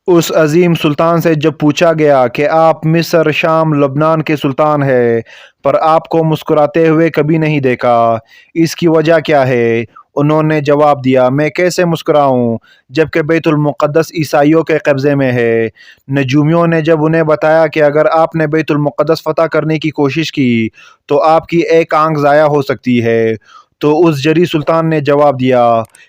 اس عظیم سلطان سے جب پوچھا گیا کہ آپ مصر، شام، لبنان کے سلطان ہیں، پر آپ کو مسکراتے ہوئے کبھی نہیں دیکھا، اس کی وجہ کیا ہے؟ انہوں نے جواب دیا، میں کیسے مسکراؤں جبکہ بیت المقدس عیسائیوں کے قبضے میں ہے۔ نجومیوں نے جب انہیں بتایا کہ اگر آپ نے بیت المقدس فتح کرنے کی کوشش کی تو آپ کی ایک آنکھ ضائع ہو سکتی ہے، تو اس جری سلطان نے جواب دیا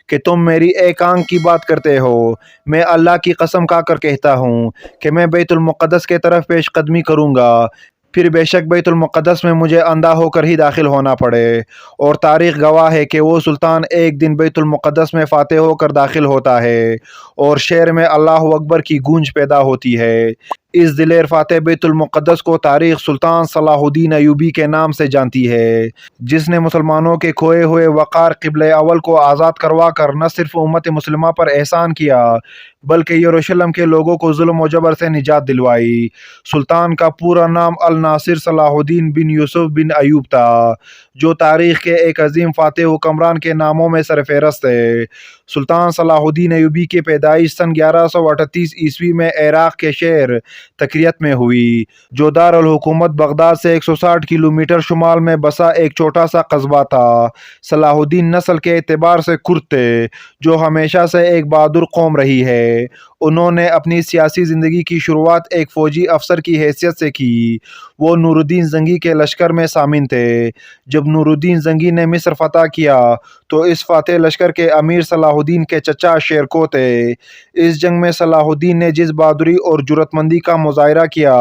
کہ تم میری ایک آنکھ کی بات کرتے ہو، میں اللہ کی قسم کھا کر کہتا ہوں کہ میں بیت المقدس کے طرف پیش قدمی کروں گا، پھر بے شک بیت المقدس میں مجھے اندھا ہو کر ہی داخل ہونا پڑے۔ اور تاریخ گواہ ہے کہ وہ سلطان ایک دن بیت المقدس میں فاتح ہو کر داخل ہوتا ہے اور شہر میں اللہ اکبر کی گونج پیدا ہوتی ہے۔ اس دلیر فاتح بیت المقدس کو تاریخ سلطان صلاح الدین ایوبی کے نام سے جانتی ہے، جس نے مسلمانوں کے کھوئے ہوئے وقار قبلہ اول کو آزاد کروا کر نہ صرف امت مسلمہ پر احسان کیا بلکہ یروشلم کے لوگوں کو ظلم و جبر سے نجات دلوائی۔ سلطان کا پورا نام الناصر صلاح الدین بن یوسف بن ایوب تھا، جو تاریخ کے ایک عظیم فاتح حکمران کے ناموں میں سرفہرست ہے۔ سلطان صلاح الدین ایوبی کی پیدائش سن 1138 عیسوی میں عراق کے شہر تکریت میں ہوئی، جو دارالحکومت بغداد سے 160 کلومیٹر شمال میں بسا ایک چھوٹا سا قصبہ تھا۔ صلاح الدین نسل کے اعتبار سے کرد تھے، جو ہمیشہ سے ایک بہادر قوم رہی ہے۔ انہوں نے اپنی سیاسی زندگی کی شروعات ایک فوجی افسر کی حیثیت سے کی۔ وہ نور الدین زنگی کے لشکر میں شامل تھے۔ جب نور الدین زنگی نے مصر فتح کیا تو اس فاتح لشکر کے امیر صلاح الدین کے چچا شیرکو تھے۔ اس جنگ میں صلاح الدین نے جس بہادری اور جرأت مندی کا مظاہرہ کیا،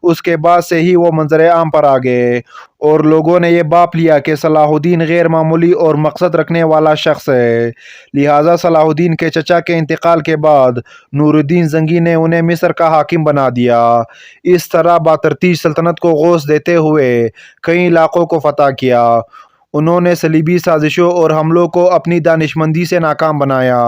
اس کے بعد سے ہی وہ منظر عام پر آ گئے اور لوگوں نے یہ بھاپ لیا کہ صلاح الدین غیر معمولی اور مقصد رکھنے والا شخص ہے۔ لہٰذا صلاح الدین کے چچا کے انتقال کے بعد نور الدین زنگی نے انہیں مصر کا حاکم بنا دیا۔ اس طرح باترتیج سلطنت کو غوث دیتے ہوئے کئی علاقوں کو فتح کیا۔ انہوں نے صلیبی سازشوں اور حملوں کو اپنی دانشمندی سے ناکام بنایا۔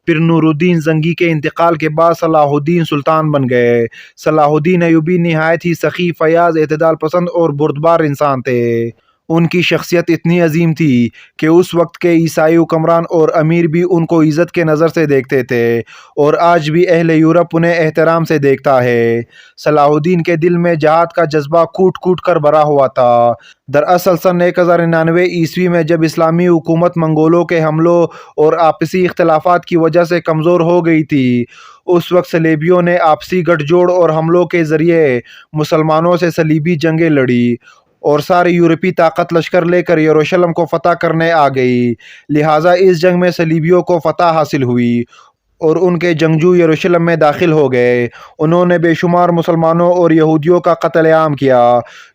پھر نور الدین زنگی کے انتقال کے بعد صلاح الدین سلطان بن گئے۔ صلاح الدین ایوبی نہایت ہی سخی، فیاض، اعتدال پسند اور بردبار انسان تھے۔ ان کی شخصیت اتنی عظیم تھی کہ اس وقت کے عیسائی حکمران اور امیر بھی ان کو عزت کے نظر سے دیکھتے تھے اور آج بھی اہل یورپ انہیں احترام سے دیکھتا ہے۔ صلاح الدین کے دل میں جہاد کا جذبہ کوٹ کوٹ کر بھرا ہوا تھا۔ دراصل سن 1099 عیسوی میں جب اسلامی حکومت منگولوں کے حملوں اور آپسی اختلافات کی وجہ سے کمزور ہو گئی تھی، اس وقت صلیبیوں نے آپسی گٹھ جوڑ اور حملوں کے ذریعے مسلمانوں سے صلیبی جنگیں لڑی اور ساری یورپی طاقت لشکر لے کر یروشلم کو فتح کرنے آ گئی۔ لہٰذا اس جنگ میں صلیبیوں کو فتح حاصل ہوئی اور ان کے جنگجو یروشلم میں داخل ہو گئے۔ انہوں نے بے شمار مسلمانوں اور یہودیوں کا قتل عام کیا،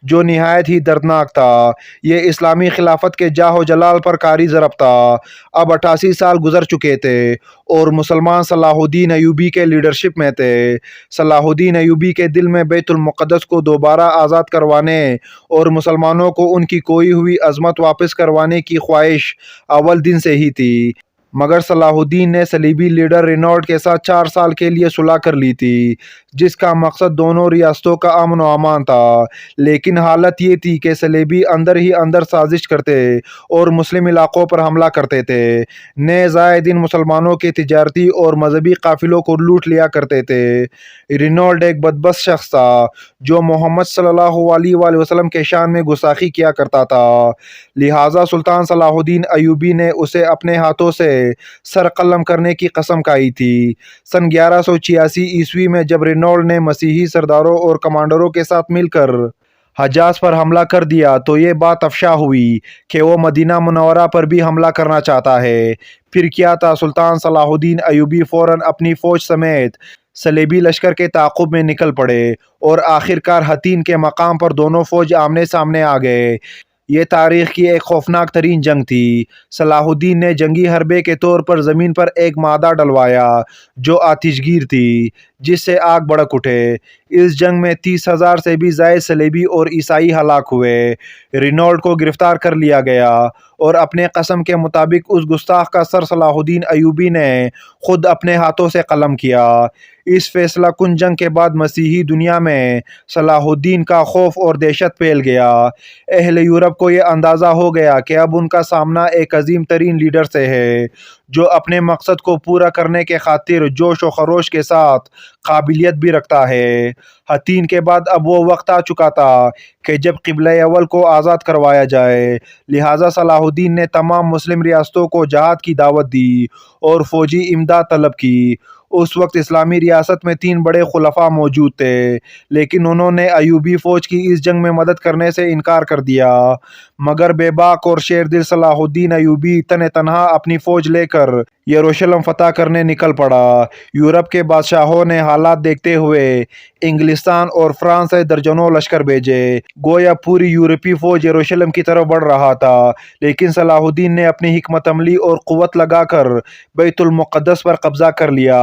جو نہایت ہی دردناک تھا۔ یہ اسلامی خلافت کے جاہ و جلال پر کاری ضرب تھا۔ اب 88 سال گزر چکے تھے اور مسلمان صلاح الدین ایوبی کے لیڈرشپ میں تھے۔ صلاح الدین ایوبی کے دل میں بیت المقدس کو دوبارہ آزاد کروانے اور مسلمانوں کو ان کی کھوئی ہوئی عظمت واپس کروانے کی خواہش اول دن سے ہی تھی، مگر صلاح الدین نے صلیبی لیڈر رینالڈ کے ساتھ 4 سال کے لیے صلح کر لی تھی، جس کا مقصد دونوں ریاستوں کا امن و امان تھا۔ لیکن حالت یہ تھی کہ صلیبی اندر ہی اندر سازش کرتے اور مسلم علاقوں پر حملہ کرتے تھے۔ نئے زائے دن مسلمانوں کے تجارتی اور مذہبی قافلوں کو لوٹ لیا کرتے تھے۔ رینالڈ ایک بدبخت شخص تھا جو محمد صلی اللہ علیہ وآلہ وسلم کے شان میں گستاخی کیا کرتا تھا۔ لہٰذا سلطان صلاح الدین ایوبی نے اسے اپنے ہاتھوں سے سر قلم کرنے کی قسم کھائی تھی۔ سن 1186 عیسوی میں جب رینالڈ نے مسیحی سرداروں اور کمانڈروں کے ساتھ مل کر حجاز پر حملہ کر دیا تو یہ بات افشا ہوئی کہ وہ مدینہ منورہ پر بھی حملہ کرنا چاہتا ہے۔ پھر کیا تھا، سلطان صلاح الدین ایوبی فوراً اپنی فوج سمیت صلیبی لشکر کے تعاقب میں نکل پڑے اور آخرکار حطین کے مقام پر دونوں فوج آمنے سامنے آ گئے۔ یہ تاریخ کی ایک خوفناک ترین جنگ تھی۔ صلاح الدین نے جنگی حربے کے طور پر زمین پر ایک مادہ ڈلوایا جو آتش گیر تھی، جس سے آگ بھڑک اٹھے۔ اس جنگ میں 30,000 سے بھی زائد صلیبی اور عیسائی ہلاک ہوئے۔ رینالڈ کو گرفتار کر لیا گیا اور اپنے قسم کے مطابق اس گستاخ کا سر صلاح الدین ایوبی نے خود اپنے ہاتھوں سے قلم کیا۔ اس فیصلہ کن جنگ کے بعد مسیحی دنیا میں صلاح الدین کا خوف اور دہشت پھیل گیا۔ اہل یورپ کو یہ اندازہ ہو گیا کہ اب ان کا سامنا ایک عظیم ترین لیڈر سے ہے جو اپنے مقصد کو پورا کرنے کے خاطر جوش و خروش کے ساتھ قابلیت بھی رکھتا ہے۔ ہتھین کے بعد اب وہ وقت آ چکا تھا کہ جب قبلہ اول کو آزاد کروایا جائے، لہٰذا صلاح الدین نے تمام مسلم ریاستوں کو جہاد کی دعوت دی اور فوجی امداد طلب کی۔ اس وقت اسلامی ریاست میں 3 بڑے خلفاء موجود تھے، لیکن انہوں نے ایوبی فوج کی اس جنگ میں مدد کرنے سے انکار کر دیا، مگر بے باک اور شیر دل صلاح الدین ایوبی تنہا اپنی فوج لے کر یروشلم فتح کرنے نکل پڑا۔ یورپ کے بادشاہوں نے حالات دیکھتے ہوئے انگلستان اور فرانس سے درجنوں لشکر بھیجے، گویا پوری یورپی فوج یروشلم کی طرف بڑھ رہا تھا، لیکن صلاح الدین نے اپنی حکمت عملی اور قوت لگا کر بیت المقدس پر قبضہ کر لیا،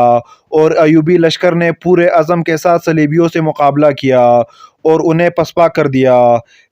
اور ایوبی لشکر نے پورے عزم کے ساتھ صلیبیوں سے مقابلہ کیا اور انہیں پسپا کر دیا۔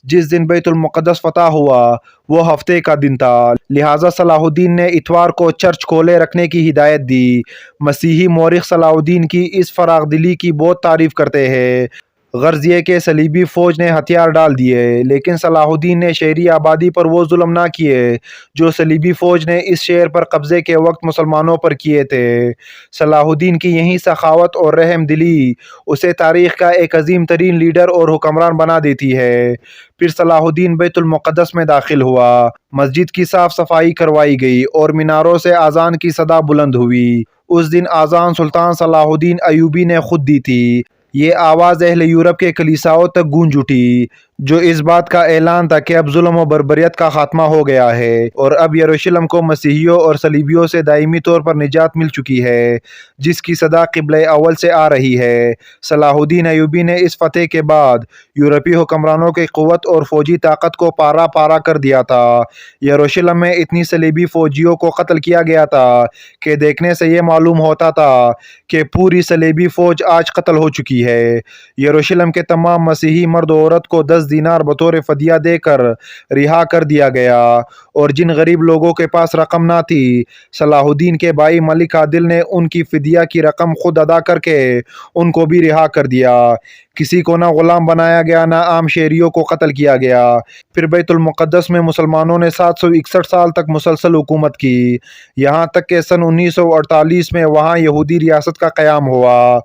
جس دن بیت المقدس فتح ہوا وہ ہفتے کا دن تھا، لہٰذا صلاح الدین نے اتوار کو چرچ کھولے رکھنے کی ہدایت دی۔ مسیحی مورخ صلاح الدین کی اس فراخ دلی کی بہت تعریف کرتے ہیں۔ غرض یہ کہ صلیبی فوج نے ہتھیار ڈال دیے، لیکن صلاح الدین نے شہری آبادی پر وہ ظلم نہ کیے جو صلیبی فوج نے اس شہر پر قبضے کے وقت مسلمانوں پر کیے تھے۔ صلاح الدین کی یہی سخاوت اور رحم دلی اسے تاریخ کا ایک عظیم ترین لیڈر اور حکمران بنا دیتی ہے۔ پھر صلاح الدین بیت المقدس میں داخل ہوا، مسجد کی صاف صفائی کروائی گئی اور میناروں سے اذان کی صدا بلند ہوئی۔ اس دن اذان سلطان صلاح الدین ایوبی نے خود دی تھی۔ یہ آواز اہل یورپ کے کلیساؤں تک گونج اٹھی، جو اس بات کا اعلان تھا کہ اب ظلم و بربریت کا خاتمہ ہو گیا ہے اور اب یروشلم کو مسیحیوں اور صلیبیوں سے دائمی طور پر نجات مل چکی ہے، جس کی صدا قبلہ اول سے آ رہی ہے۔ صلاح الدین ایوبی نے اس فتح کے بعد یورپی حکمرانوں کی قوت اور فوجی طاقت کو پارا پارا کر دیا تھا۔ یروشلم میں اتنی صلیبی فوجیوں کو قتل کیا گیا تھا کہ دیکھنے سے یہ معلوم ہوتا تھا کہ پوری صلیبی فوج آج قتل ہو چکی ہے۔ یروشلم کے تمام مسیحی مرد و عورت کو 10 دینار بطور فدیہ دے کر رہا کر دیا گیا، اور جن غریب لوگوں کے پاس رقم نہ تھی، صلاح الدین کے بھائی ملک عادل نے ان کی فدیہ کی رقم خود ادا کر کے ان کو بھی رہا کر دیا۔ کسی کو نہ غلام بنایا گیا، نہ عام شہریوں کو قتل کیا گیا۔ پھر بیت المقدس میں مسلمانوں نے 761 سال تک مسلسل حکومت کی، یہاں تک کہ سن 1948 میں وہاں یہودی ریاست کا قیام ہوا۔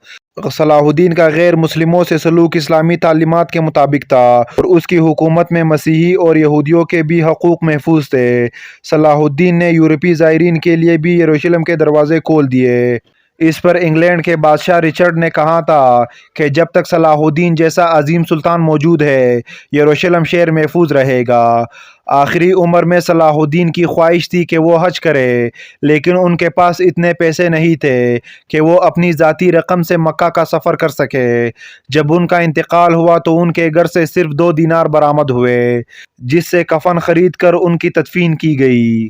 صلاح الدین کا غیر مسلموں سے سلوک اسلامی تعلیمات کے مطابق تھا، اور اس کی حکومت میں مسیحی اور یہودیوں کے بھی حقوق محفوظ تھے۔ صلاح الدین نے یورپی زائرین کے لیے بھی یروشلم کے دروازے کھول دیے۔ اس پر انگلینڈ کے بادشاہ رچرڈ نے کہا تھا کہ جب تک صلاح الدین جیسا عظیم سلطان موجود ہے، یروشلم شہر محفوظ رہے گا۔ آخری عمر میں صلاح الدین کی خواہش تھی کہ وہ حج کرے، لیکن ان کے پاس اتنے پیسے نہیں تھے کہ وہ اپنی ذاتی رقم سے مکہ کا سفر کر سکے۔ جب ان کا انتقال ہوا تو ان کے گھر سے صرف 2 دینار برآمد ہوئے، جس سے کفن خرید کر ان کی تدفین کی گئی۔